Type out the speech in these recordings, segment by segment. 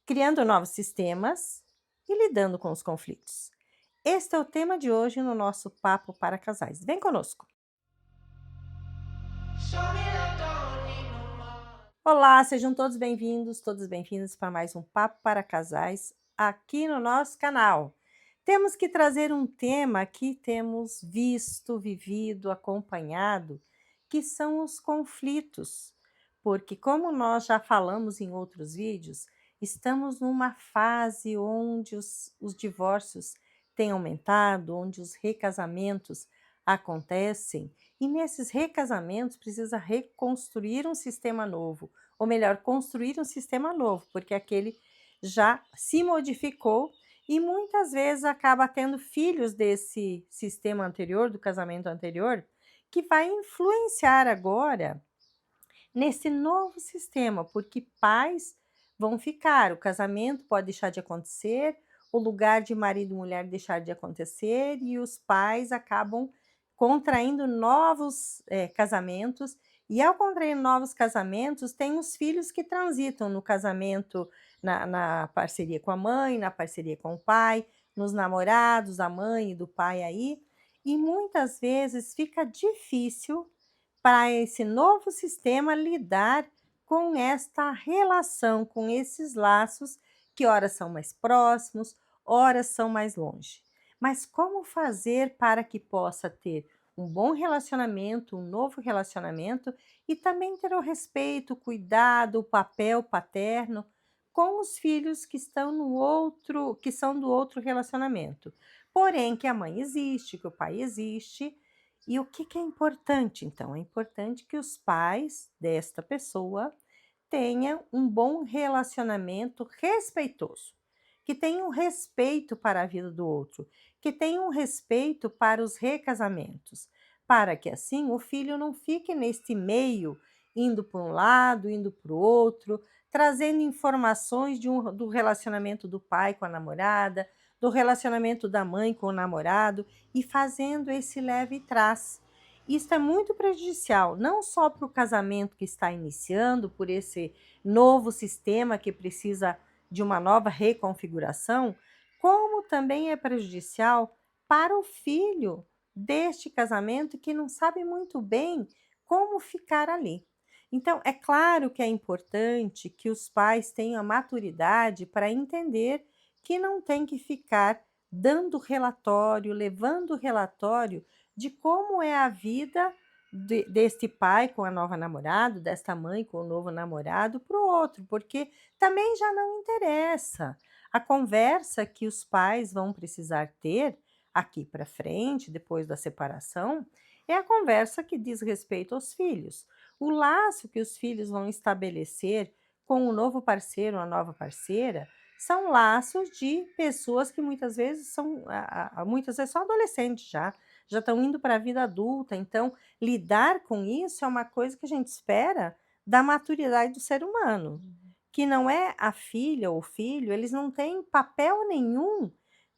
criando novos sistemas e lidando com os conflitos. Este é o tema de hoje no nosso Papo para Casais. Vem conosco! Olá, sejam todos bem-vindos para mais um Papo para Casais aqui no nosso canal. Temos que trazer um tema que temos visto, vivido, acompanhado, que são os conflitos. Porque, como nós já falamos em outros vídeos, estamos numa fase onde os divórcios têm aumentado, onde os recasamentos acontecem, e nesses recasamentos precisa reconstruir um sistema novo, ou melhor, construir um sistema novo, porque aquele já se modificou e muitas vezes acaba tendo filhos desse sistema anterior, do casamento anterior, que vai influenciar agora nesse novo sistema, porque pais vão ficar, o casamento pode deixar de acontecer, o lugar de marido e mulher deixar de acontecer e os pais acabam contraindo novos casamentos, e ao contrair novos casamentos, tem os filhos que transitam no casamento, na parceria com a mãe, na parceria com o pai, nos namorados, da mãe e do pai aí, e muitas vezes fica difícil para esse novo sistema lidar com esta relação, com esses laços que ora são mais próximos, ora são mais longe. Mas como fazer para que possa ter um bom relacionamento, um novo relacionamento e também ter o respeito, o cuidado, o papel paterno com os filhos que estão no outro, que são do outro relacionamento. Porém, que a mãe existe, que o pai existe. E o que é importante, então? É importante que os pais desta pessoa tenham um bom relacionamento respeitoso, que tenham respeito para a vida do outro, que tenham respeito para os recasamentos, para que assim o filho não fique neste meio, indo para um lado, indo para o outro, trazendo informações do relacionamento do pai com a namorada, do relacionamento da mãe com o namorado e fazendo esse leve e trás. Isso é muito prejudicial, não só para o casamento que está iniciando, por esse novo sistema que precisa de uma nova reconfiguração, como também é prejudicial para o filho deste casamento que não sabe muito bem como ficar ali. Então, é claro que é importante que os pais tenham a maturidade para entender que não tem que ficar dando relatório, levando relatório de como é a vida deste pai com a nova namorada, desta mãe com o novo namorado para o outro, porque também já não interessa. A conversa que os pais vão precisar ter aqui para frente, depois da separação, é a conversa que diz respeito aos filhos. O laço que os filhos vão estabelecer com o novo parceiro, a nova parceira, são laços de pessoas que muitas vezes são adolescentes já estão indo para a vida adulta, então lidar com isso é uma coisa que a gente espera da maturidade do ser humano, que não é a filha ou o filho, eles não têm papel nenhum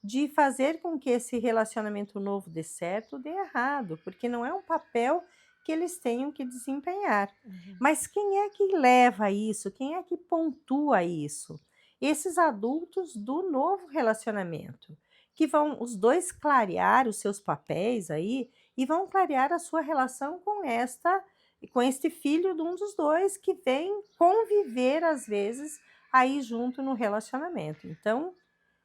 de fazer com que esse relacionamento novo dê certo ou dê errado, porque não é um papel que eles tenham que desempenhar. Mas quem é que leva isso? Quem é que pontua isso? Esses adultos do novo relacionamento, que vão os dois clarear os seus papéis aí e vão clarear a sua relação com este filho de um dos dois que vem conviver às vezes aí junto no relacionamento. Então,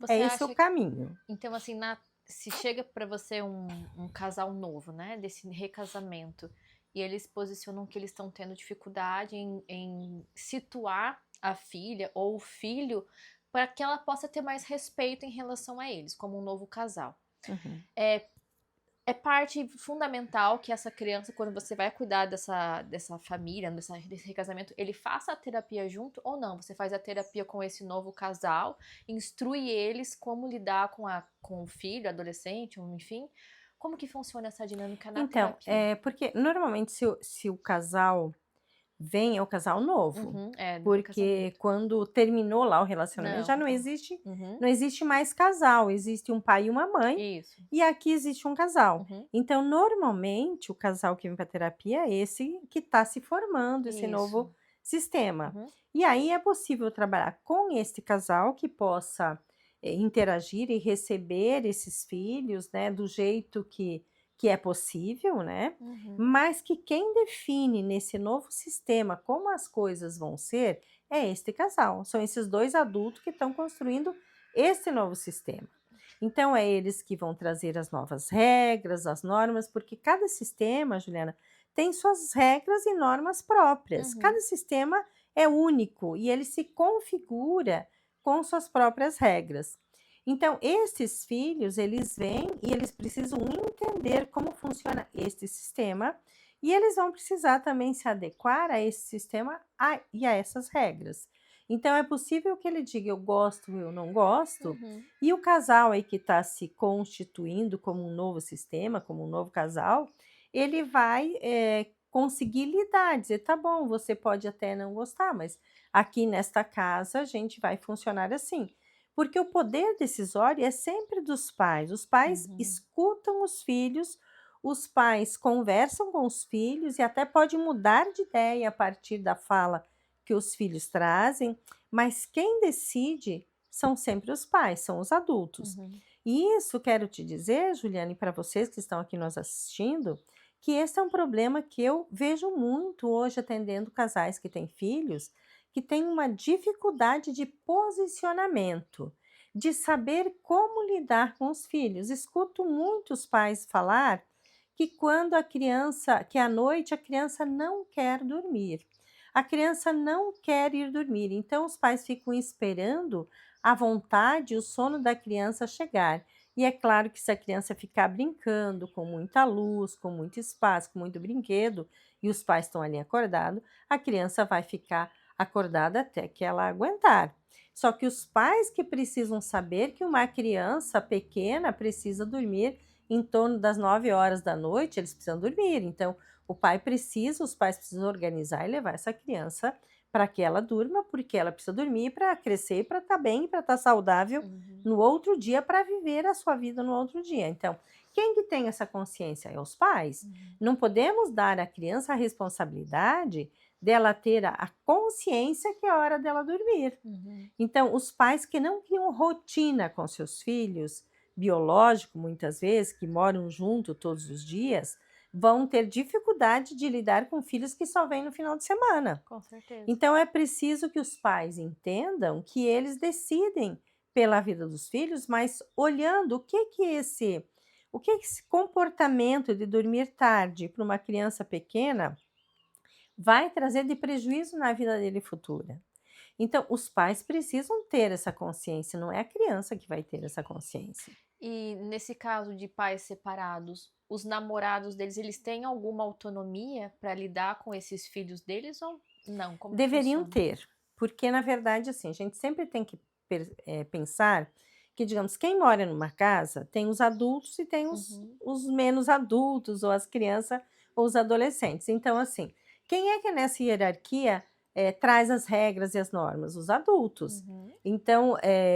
é Você esse o acha, caminho. então, assim, se chega para você um casal novo, né, desse recasamento, e eles posicionam que eles estão tendo dificuldade em situar a filha ou o filho para que ela possa ter mais respeito em relação a eles, como um novo casal. Uhum. É parte fundamental que essa criança, quando você vai cuidar dessa família, desse recasamento, ele faça a terapia junto ou não? Você faz a terapia com esse novo casal, instrui eles como lidar com o filho, adolescente, enfim. Como que funciona essa dinâmica na Então, terapia? porque normalmente se o casal vem, é o casal novo, Uhum, é, no porque recasamento. quando terminou lá o relacionamento Não, já então. não existe mais casal, existe um pai e uma mãe, Isso. e aqui existe um casal. Uhum, Então, normalmente, o casal que vem para terapia é esse que está se formando, esse isso. novo sistema. Uhum. E aí é possível trabalhar com este casal que possa interagir e receber esses filhos, né, do jeito que é possível, né? Uhum. Mas que quem define nesse novo sistema como as coisas vão ser é este casal. São esses dois adultos que estão construindo esse novo sistema. Então, é eles que vão trazer as novas regras, as normas, porque cada sistema, Juliana, tem suas regras e normas próprias. Uhum. Cada sistema é único e ele se configura com suas próprias regras. Então, esses filhos, eles vêm e eles precisam entender como funciona este sistema e eles vão precisar também se adequar a esse sistema e a essas regras. Então, é possível que ele diga eu gosto, eu não gosto, Uhum. e o casal aí que está se constituindo como um novo sistema, como um novo casal, ele vai conseguir lidar, dizer, tá bom, você pode até não gostar, mas aqui nesta casa a gente vai funcionar assim. Porque o poder decisório é sempre dos pais. Os pais Uhum. escutam os pais conversam com os filhos e até pode mudar de ideia a partir da fala que os filhos trazem, mas quem decide são sempre os pais, são os adultos. Uhum. E isso quero te dizer, Juliane, para vocês que estão aqui nos assistindo, que esse é um problema que eu vejo muito hoje atendendo casais que têm filhos, que têm uma dificuldade de posicionamento, de saber como lidar com os filhos. Escuto muitos pais falar que quando a criança, que à noite a criança não quer dormir. A criança não quer ir dormir, então os pais ficam esperando à vontade o sono da criança chegar. E é claro que se a criança ficar brincando com muita luz, com muito espaço, com muito brinquedo, e os pais estão ali acordados, a criança vai ficar acordada até que ela aguentar. Só que os pais que precisam saber que uma criança pequena precisa dormir em torno das 9 horas da noite, eles precisam dormir. Então, os pais precisam organizar e levar essa criança para que ela durma, porque ela precisa dormir para crescer, para estar bem, para estar saudável Uhum. no outro dia, para viver a sua vida no outro dia. Então, quem que tem essa consciência? É os pais. Uhum. Não podemos dar à criança a responsabilidade dela ter a consciência que é hora dela dormir. Uhum. Então, os pais que não criam rotina com seus filhos, biológico muitas vezes, que moram junto todos os dias, vão ter dificuldade de lidar com filhos que só vêm no final de semana. Com certeza. Então, é preciso que os pais entendam que eles decidem pela vida dos filhos, mas olhando o que esse comportamento de dormir tarde para uma criança pequena vai trazer de prejuízo na vida dele futura. Então, os pais precisam ter essa consciência, não é a criança que vai ter essa consciência. E nesse caso de pais separados, os namorados deles, eles têm alguma autonomia para lidar com esses filhos deles ou não? Como que Deveriam funciona? ter, porque na verdade, assim, a gente sempre tem que pensar que, digamos, quem mora numa casa tem os adultos e tem Uhum. os menos adultos, ou as crianças, ou os adolescentes. Então, assim, quem é que nessa hierarquia traz as regras e as normas? Os adultos. Uhum. Então,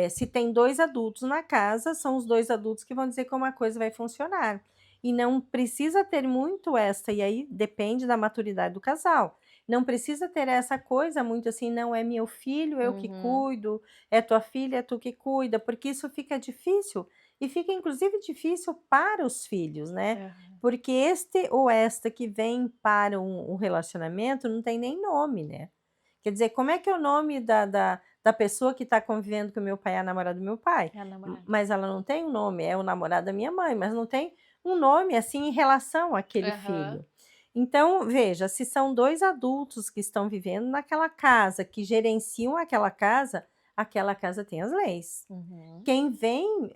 se tem dois adultos na casa, são os dois adultos que vão dizer como a coisa vai funcionar. E não precisa ter muito esta, e aí depende da maturidade do casal. Não precisa ter essa coisa muito assim, não é meu filho, eu que Uhum. cuido, é tua filha, é tu que cuida, porque isso fica difícil e fica inclusive difícil para os filhos, né? Aham. Porque este ou esta que vem para um relacionamento não tem nem nome, né? Quer dizer, como é que é o nome da pessoa que está convivendo com o meu pai, é a namorada do meu pai? É a namorada. Mas ela não tem um nome, é o namorado da minha mãe, mas não tem um nome assim em relação àquele Aham. filho. Então, veja, se são dois adultos que estão vivendo naquela casa, que gerenciam aquela casa tem as leis. Uhum. Quem vem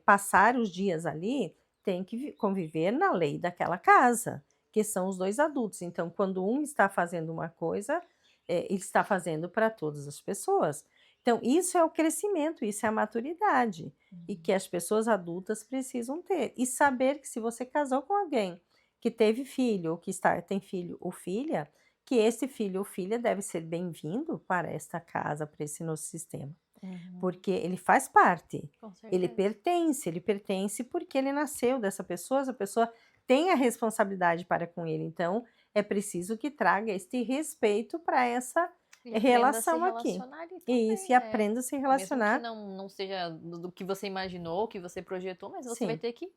passar os dias ali tem que conviver na lei daquela casa, que são os dois adultos. Então, quando um está fazendo uma coisa, ele está fazendo para todas as pessoas. Então, isso é o crescimento, isso é a maturidade, e Uhum. que as pessoas adultas precisam ter. E saber que se você casou com alguém que teve filho, ou que tem filho ou filha, que esse filho ou filha deve ser bem-vindo para esta casa, para esse nosso sistema. Uhum. Porque ele faz parte, Com certeza. ele pertence porque ele nasceu dessa pessoa, essa pessoa tem a responsabilidade para com ele. Então, é preciso que traga este respeito para essa E é aprenda a se relação aqui. relacionar ali Isso, também, e né? aprenda a se Mesmo que relacionar. não seja do que você imaginou, que você projetou, mas você vai Sim. ter que.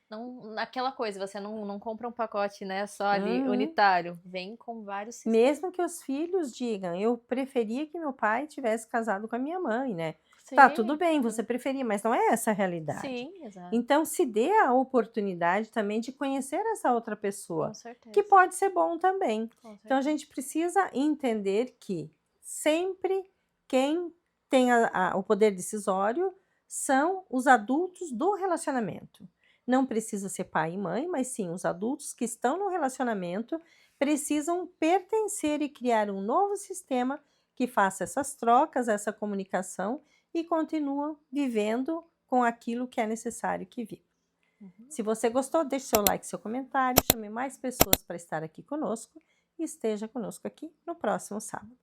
Não, naquela coisa, você não compra um pacote, né? Só ali, Uhum. unitário. Vem com vários sistemas. Mesmo que os filhos digam, eu preferia que meu pai tivesse casado com a minha mãe, né? Tá, tudo Sim, bem, você preferia, mas não é essa a realidade. sim, exato. Então, se dê a oportunidade também de conhecer essa outra Com pessoa, que certeza. pode ser bom também. Com Então, a certeza. gente precisa entender que sempre quem tem o poder decisório são os adultos do relacionamento. Não precisa ser pai e mãe, mas sim os adultos que estão no relacionamento precisam pertencer e criar um novo sistema que faça essas trocas, essa comunicação e continuam vivendo com aquilo que é necessário que viva. Uhum. Se você gostou, deixe seu like, seu comentário, chame mais pessoas para estar aqui conosco e esteja conosco aqui no próximo sábado.